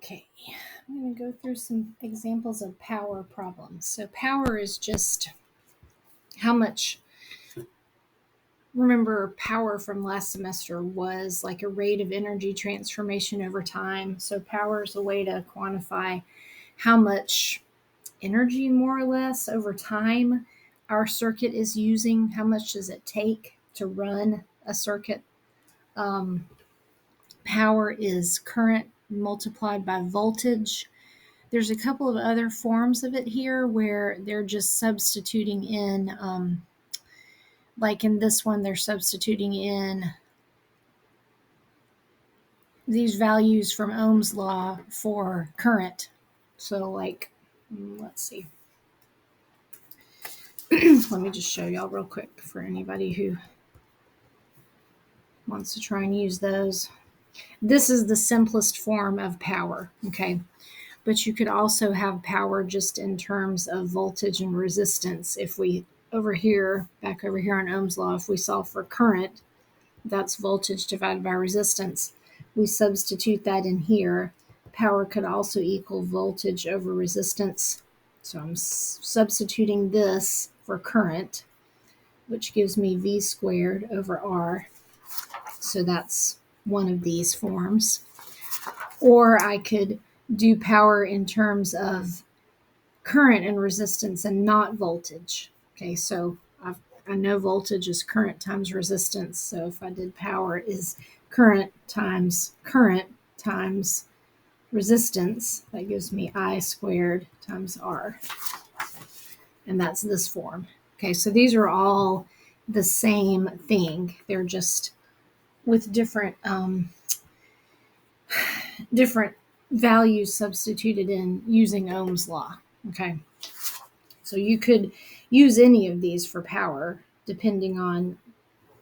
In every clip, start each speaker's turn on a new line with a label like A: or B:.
A: Okay, I'm going to go through some examples of power problems. So, power is just how much. Remember, power from last semester was like a rate of energy transformation over time. So, power is a way to quantify how much energy, more or less, over time our circuit is using. How much does it take to run a circuit? Um, Power is current multiplied by voltage. There's a couple of other forms of it here where they're just substituting in, like in this one, they're substituting in these values from Ohm's law for current. So, like, let's see. Let me just show y'all real quick for anybody who wants to try and use those. This is the simplest form of power, okay? But you could also have power just in terms of voltage and resistance. If we back over here on Ohm's law, if we solve for current, that's voltage divided by resistance. We substitute that in here. Power could also equal voltage over resistance. So I'm substituting this for current, which gives me V squared over R. So that's one of these forms. Or I could do power in terms of current and resistance and not voltage. Okay, so I know voltage is current times resistance. So if I did power is current times resistance, that gives me I squared times R. And that's this form. Okay, so these are all the same thing. They're just with different values substituted in using Ohm's law. Okay. So you could use any of these for power depending on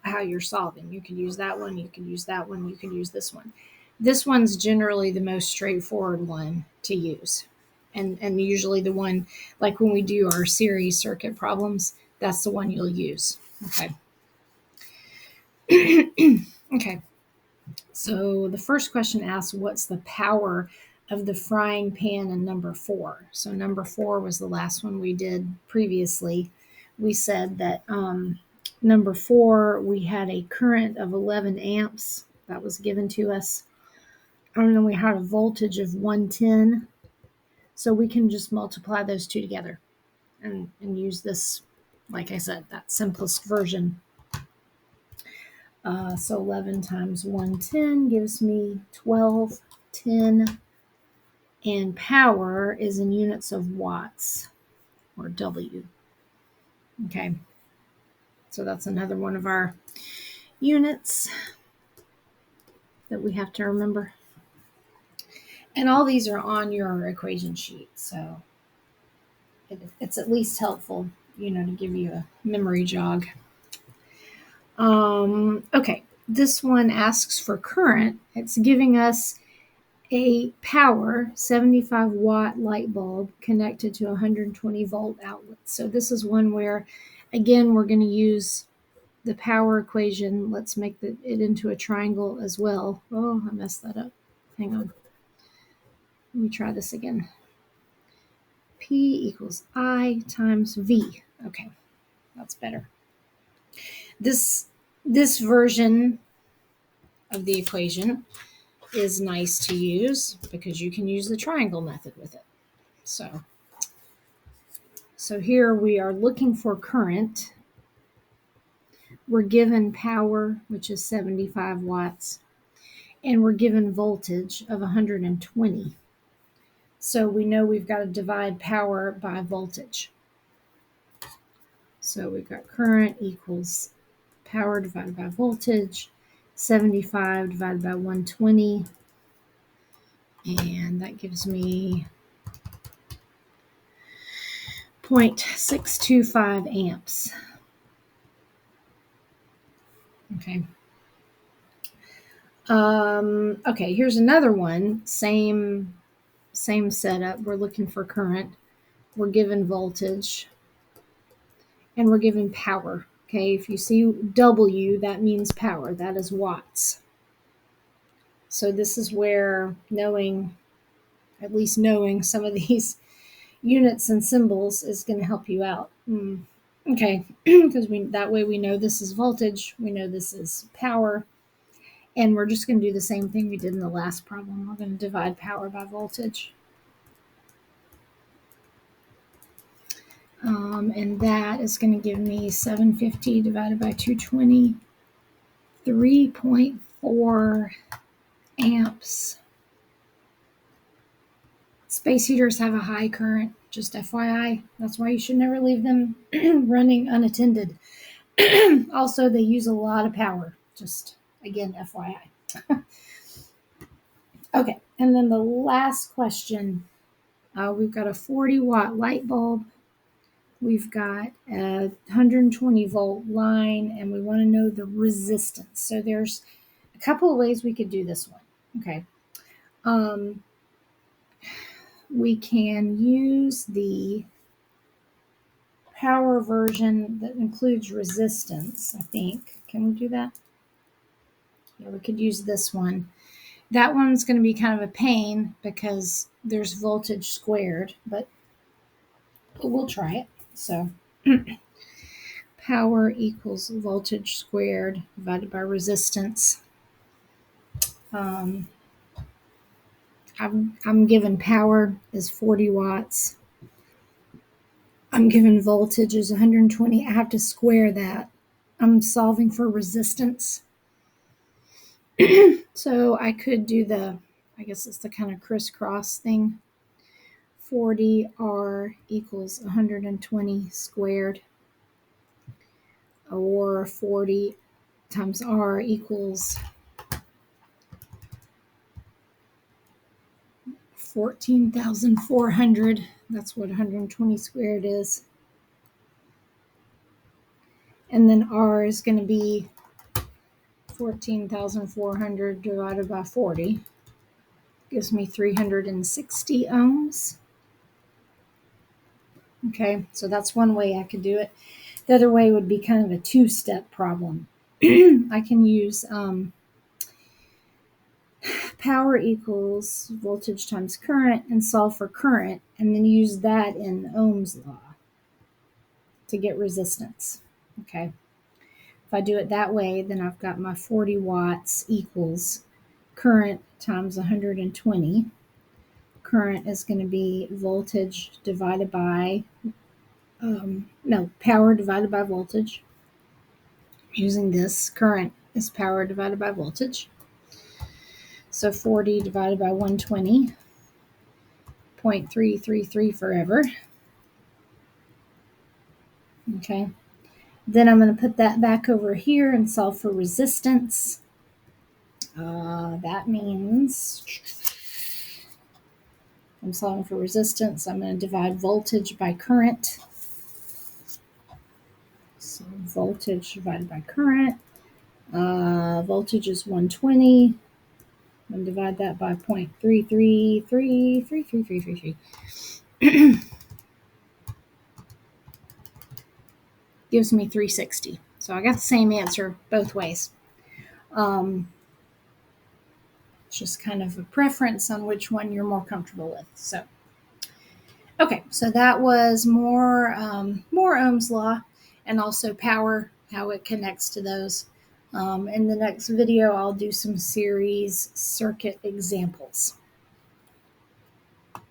A: how you're solving. You could use that one, you could use that one, you could use this one. This one's generally the most straightforward one to use. And usually the one, like when we do our series circuit problems, that's the one you'll use. Okay. Okay. So the first question asks, what's the power of the frying pan in number 4? So number 4 was the last one we did previously. We said that number 4, we had a current of 11 amps that was given to us. And then we had a voltage of 110. So we can just multiply those two together and use this, like I said, that simplest version. So 11 times 110 gives me 1210. And power is in units of watts, or W. Okay. So that's another one of our units that we have to remember. And all these are on your equation sheet. So it's at least helpful, to give you a memory jog. Okay. This one asks for current. It's giving us a power 75 watt light bulb connected to a 120 volt outlet. So this is one where, again, we're going to use the power equation. Let's make it into a triangle as well. Oh, I messed that up. Hang on. Let me try this again. P equals I times V. Okay, that's better. This version of the equation is nice to use because you can use the triangle method with it. So here we are looking for current. We're given power, which is 75 watts, and we're given voltage of 120. So we know we've got to divide power by voltage. So we've got current equals power divided by voltage, 75 divided by 120, and that gives me 0.625 amps. Okay. Okay, here's another one. Same setup. We're looking for current. We're given voltage. And we're given power. Okay, if you see W, that means power. That is watts. So this is where knowing at least knowing some of these units and symbols is going to help you out. Okay, because that way we know this is voltage, we know this is power, and we're just going to do the same thing we did in the last problem. We're going to divide power by voltage. And that is going to give me 750 divided by 220, 3.4 amps. Space heaters have a high current, just FYI. That's why you should never leave them running unattended. Also, they use a lot of power, just again, FYI. Okay, and then the last question. We've got a 40-watt light bulb. We've got a 120 volt line, and we want to know the resistance. So there's a couple of ways we could do this one. Okay. We can use the power version that includes resistance, I think. Can we do that? Yeah, we could use this one. That one's going to be kind of a pain because there's voltage squared, but we'll try it. So power equals voltage squared divided by resistance. I'm given power is 40 watts. I'm given voltage is 120. I have to square that. I'm solving for resistance. So I could do I guess it's the kind of crisscross thing. 40R equals 120 squared, or 40 times R equals 14,400. That's what 120 squared is. And then R is going to be 14,400 divided by 40. Gives me 360 ohms. Okay, so that's one way I could do it. The other way would be kind of a two-step problem. I can use power equals voltage times current and solve for current, and then use that in Ohm's law to get resistance. Okay. If I do it that way, then I've got my 40 watts equals current times 120. Current is going to be voltage divided by, power divided by voltage. Using this, current is power divided by voltage. So 40 divided by 120, 0.333 forever. Okay. Then I'm going to put that back over here and solve for resistance. That means I'm solving for resistance. I'm going to divide voltage by current. So voltage divided by current. Voltage is 120. I'm going to divide that by 0.3333333. Gives me 360. So I got the same answer both ways. It's just kind of a preference on which one you're more comfortable with. So, okay, so that was more Ohm's law and also power, how it connects to those. In the next video, I'll do some series circuit examples.